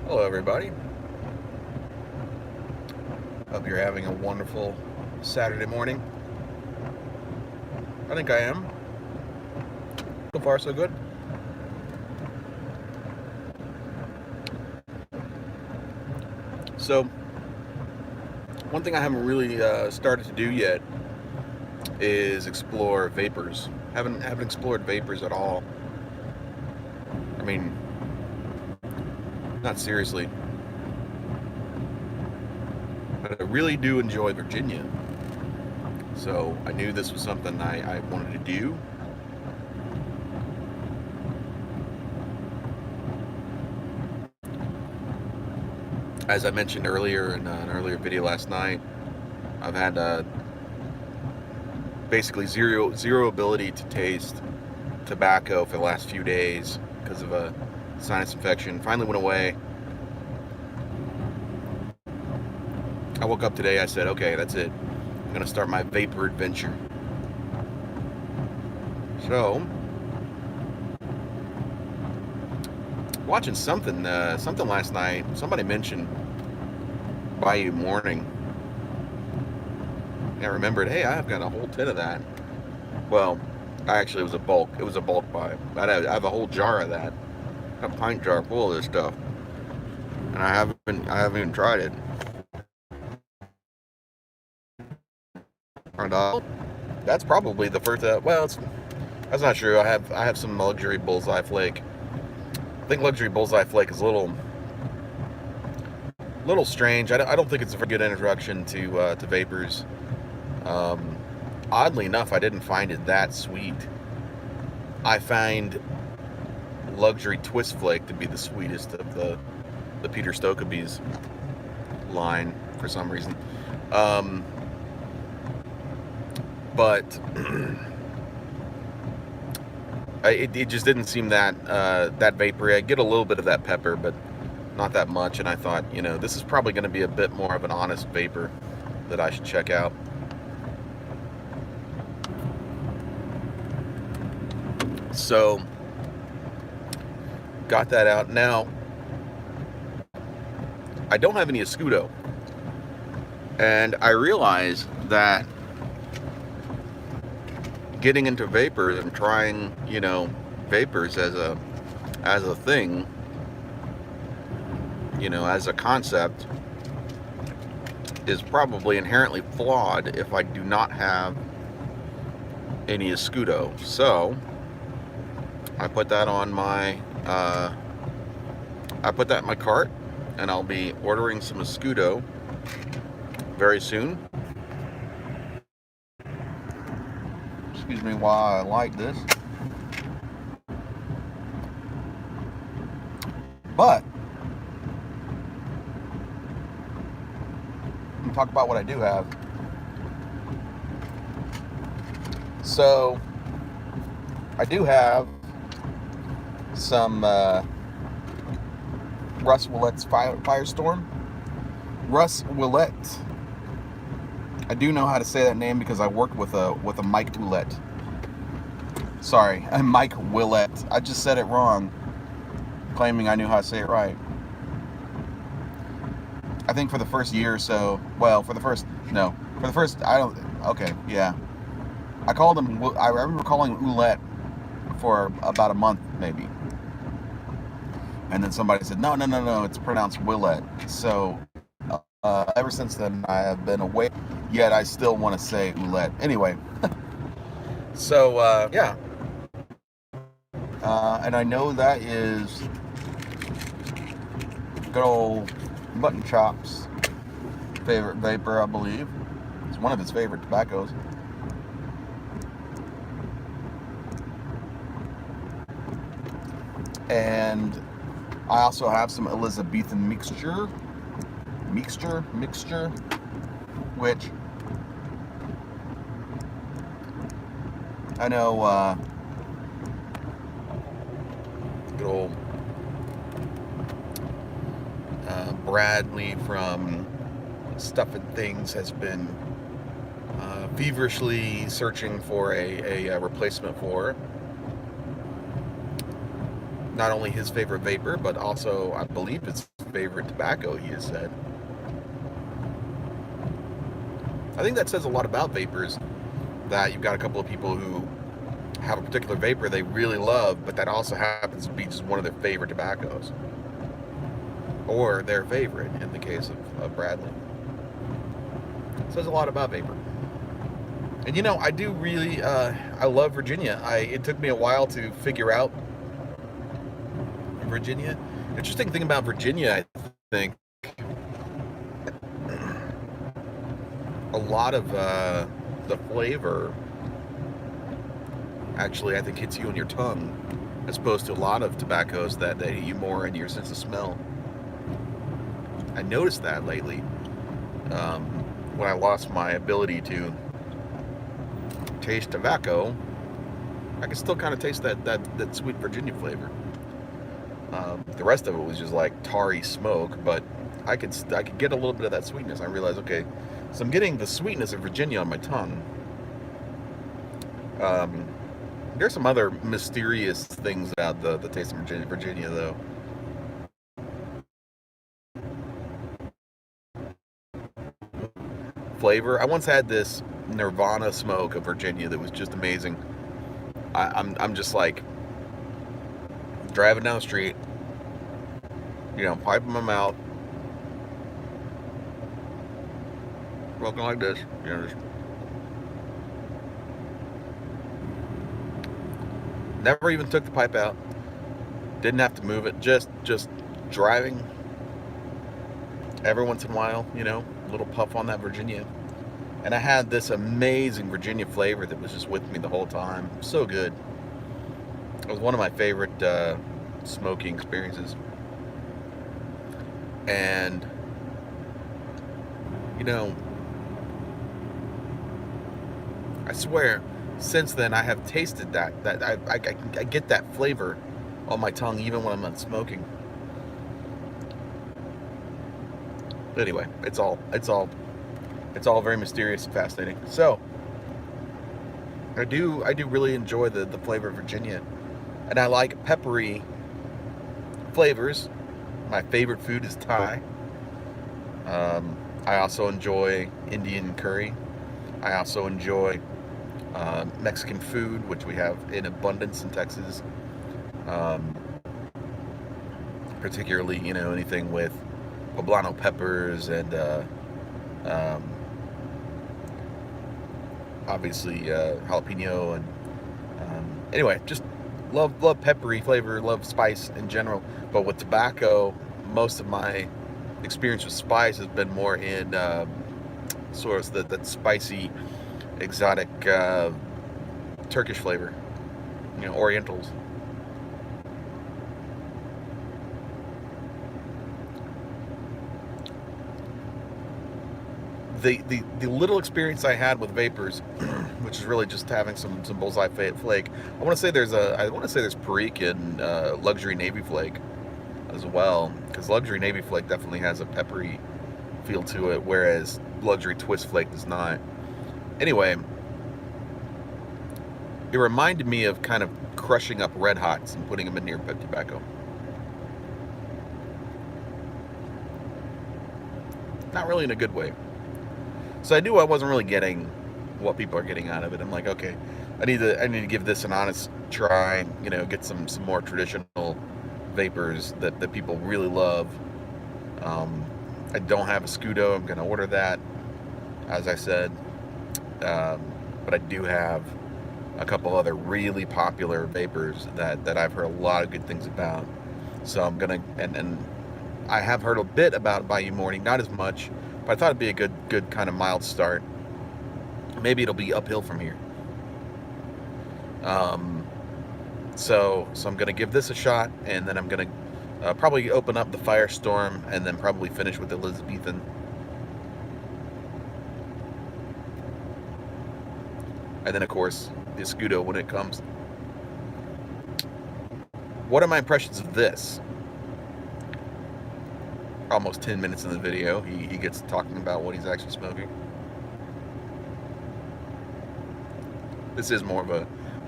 Hello, everybody. Hope you're having a wonderful Saturday morning. I think I am. So far, so good. So, one thing I haven't really started to do yet is explore VaPers. Haven't explored VaPers at all. I mean, not seriously. But I really do enjoy Virginia. So I knew this was something I wanted to do. As I mentioned earlier in an earlier video last night, I've had basically zero ability to taste tobacco for the last few days because of a sinus infection. Finally went away. I woke up today, I said, okay, that's it. I'm gonna start my VaPer adventure. So, watching something last night. Somebody mentioned Bayou Morning. I remembered, hey, I've got a whole tin of that. Well, actually, it was a bulk. It was a bulk buy. I have a whole jar of that, a pint jar full of this stuff, and I haven't even tried it. And that's probably the first. That's not true. I have some luxury bullseye flake. I think luxury bullseye flake is a little strange. I don't think it's a very good introduction to VaPers. Oddly enough, I didn't find it that sweet. I find luxury twist flake to be the sweetest of the Peter Stokkebye's line for some reason. But it just didn't seem that vapory. I get a little bit of that pepper, but not that much. And I thought, this is probably going to be a bit more of an honest vapor that I should check out. So, got that out. Now, I don't have any Escudo. And I realize that getting into vapors and trying, vapors as a thing, as a concept, is probably inherently flawed if I do not have any Escudo. So I put that on my in my cart, and I'll be ordering some Escudo very soon. Excuse me while I light this. But let me talk about what I do have. So I do have some Russ Willette's Firestorm. Russ Willette. I do know how to say that name because I worked with a Mike Willette. Sorry, I'm Mike Willette. I just said it wrong, claiming I knew how to say it right. I think for the first year or so, I called him, I remember calling him Oulette for about a month, maybe. And then somebody said, no, it's pronounced Willette. So, ever since then, I have been away, yet I still want to say Oulette. Anyway, so, yeah. And I know that is good old Mutton Chop's favorite vapor, I believe. It's one of his favorite tobaccos. And I also have some Elizabethan mixture, which I know good old Bradley from Stuff and Things has been feverishly searching for a replacement for. not only his favorite vapor, but also, I believe, his favorite tobacco, he has said. I think that says a lot about vapors, that you've got a couple of people who have a particular vapor they really love, but that also happens to be just one of their favorite tobaccos. Or their favorite, in the case of Bradley. It says a lot about vapor. And I do really, I love Virginia. It took me a while to figure out Virginia. Interesting thing about Virginia, I think, a lot of the flavor actually, I think, hits you on your tongue, as opposed to a lot of tobaccos that hit you more in your sense of smell. I noticed that lately, when I lost my ability to taste tobacco. I can still kind of taste that sweet Virginia flavor. The rest of it was just like tarry smoke, but I could get a little bit of that sweetness. I realized, okay, so I'm getting the sweetness of Virginia on my tongue. There's some other mysterious things about the taste of Virginia, though. Flavor. I once had this Nirvana smoke of Virginia that was just amazing. I'm just like driving down the street, pipe in my mouth, smoking like this, just never even took the pipe out. Didn't have to move it. Just driving. Every once in a while, a little puff on that Virginia. And I had this amazing Virginia flavor that was just with me the whole time. So good. It was one of my favorite smoking experiences. And, I swear, since then I have tasted that I get that flavor on my tongue even when I'm not smoking. Anyway, it's all very mysterious and fascinating. So I do really enjoy the flavor of Virginia, and I like peppery flavors. My favorite food is Thai. I also enjoy Indian curry. I also enjoy Mexican food, which we have in abundance in Texas. Particularly, anything with poblano peppers and obviously jalapeno, and anyway, just love peppery flavor, love spice in general. But with tobacco, most of my experience with spice has been more in sort of that spicy, exotic Turkish flavor, Orientals. The little experience I had with vapors, which is really just having some bullseye flake. I want to say there's Perique and luxury Navy flake as well, because luxury Navy flake definitely has a peppery feel to it, whereas luxury twist flake does not. Anyway, it reminded me of kind of crushing up Red Hots and putting them in your tobacco. Not really in a good way. So I wasn't really getting what people are getting out of it. I'm like, okay, I need to give this an honest try. Get some more traditional vapors that people really love. I don't have a Scudo. I'm gonna order that, as I said. But I do have a couple other really popular vapors that I've heard a lot of good things about. So I'm gonna and I have heard a bit about Bayou Morning, not as much. But I thought it'd be a good kind of mild start. Maybe it'll be uphill from here. So I'm gonna give this a shot, and then I'm gonna probably open up the Firestorm, and then probably finish with the Elizabethan. And then of course the Scudo when it comes. What are my impressions of this? Almost 10 minutes in the video, he gets talking about what he's actually smoking. This is more of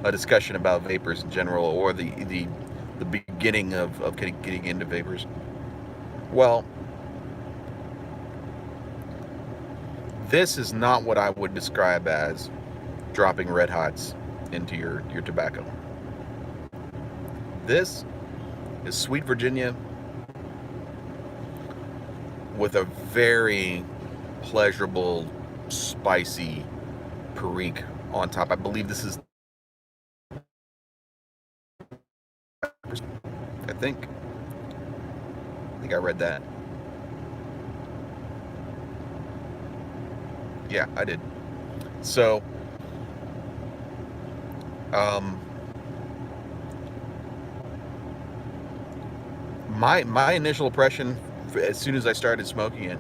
a discussion about vapors in general, or the the beginning of getting into vapors. Well, this is not what I would describe as dropping red hots into your tobacco. This is sweet Virginia with a very pleasurable, spicy perique on top. I believe this is, I think I read that. Yeah, I did. So, my initial impression as soon as I started smoking it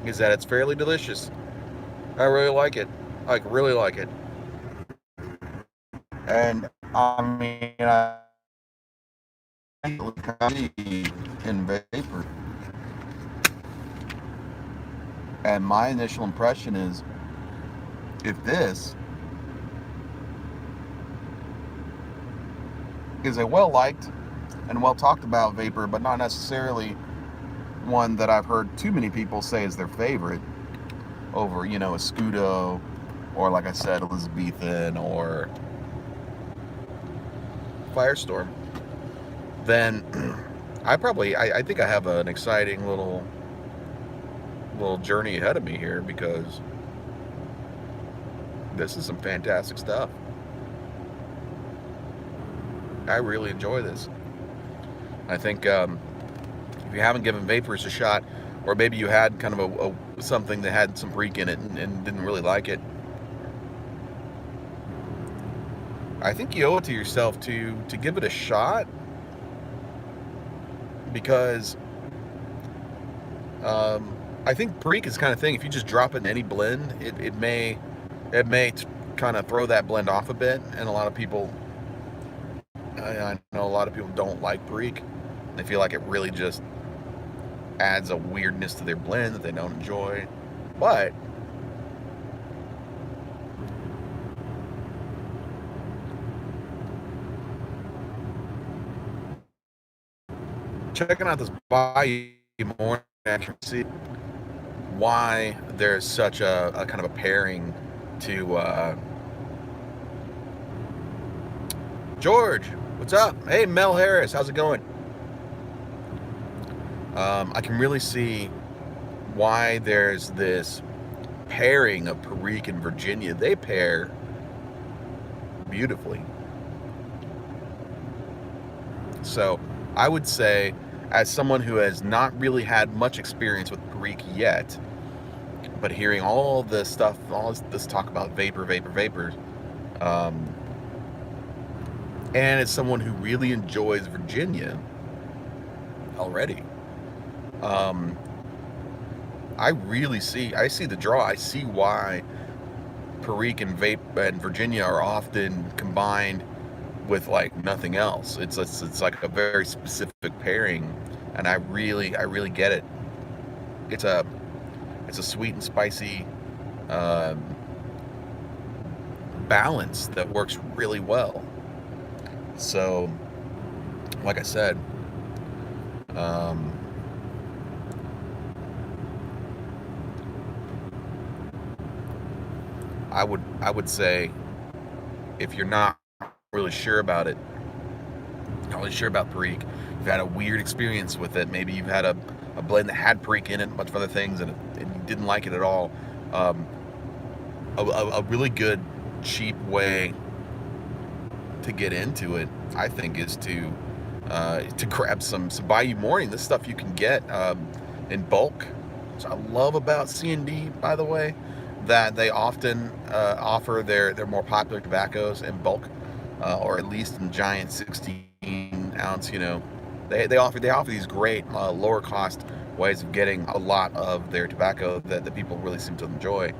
is that it's fairly delicious. I really like it. Like, really like it. And I mean, I in VaPer. And my initial impression is, if this is a well-liked and well-talked about VaPer, but not necessarily one that I've heard too many people say is their favorite over, you know, a Scudo, or like I said, Elizabethan, or Firestorm, then I think I have an exciting little journey ahead of me here, because this is some fantastic stuff. I really enjoy this. I think if you haven't given VaPers a shot, or maybe you had kind of something that had some freak in it and didn't really like it, I think you owe it to yourself to give it a shot, because I think Perique is the kind of thing, if you just drop it in any blend, it may kind of throw that blend off a bit, and a lot of people, I know a lot of people don't like Perique. They feel like it really just adds a weirdness to their blend that they don't enjoy. But checking out this Bayou Morning, I can see why there's such a kind of a pairing to George. What's up? Hey, Mel Harris, how's it going? I can really see why there's this pairing of Perique and Virginia. They pair beautifully. So I would say, as someone who has not really had much experience with Perique yet, but hearing all this stuff, all this talk about VaPer, and as someone who really enjoys Virginia already, I see the draw. I see why Perique and Virginia are often combined with like nothing else. It's like a very specific pairing, and I really get it. It's a sweet and spicy balance that works really well. So, like I said, I would say, if you're not really sure about it, not really sure about Perique, you've had a weird experience with it, maybe you've had a blend that had Perique in it, a bunch of other things, and you didn't like it at all, a really good, cheap way to get into it, I think, is to grab some Bayou Morning. This stuff you can get in bulk. So I love about C&D, by the way, that they often offer their more popular tobaccos in bulk, or at least in giant 16-ounce. You know, they offer these great lower cost ways of getting a lot of their tobacco that people really seem to enjoy.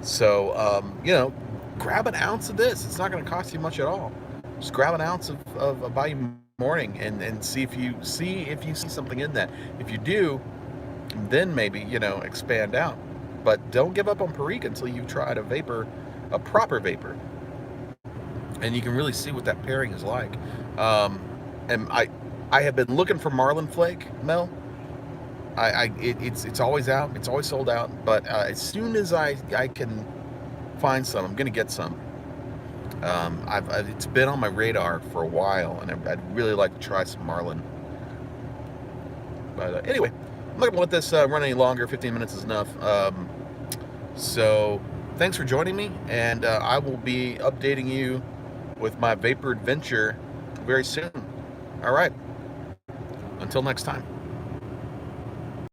So you know, grab an ounce of this. It's not going to cost you much at all. Just grab an ounce of a Bayou Morning and see if you see something in that. If you do, then maybe, you know, expand out. But don't give up on Perique until you've tried a proper VaPer, and you can really see what that pairing is like. and I have been looking for marlin flake, Mel. It's always out. It's always sold out. But as soon as I can find some, I'm gonna get some. It's been on my radar for a while, and I'd really like to try some marlin. But anyway, I'm not gonna let this run any longer. 15 minutes is enough. So thanks for joining me, and I will be updating you with my VaPer adventure very soon. All right. Until next time.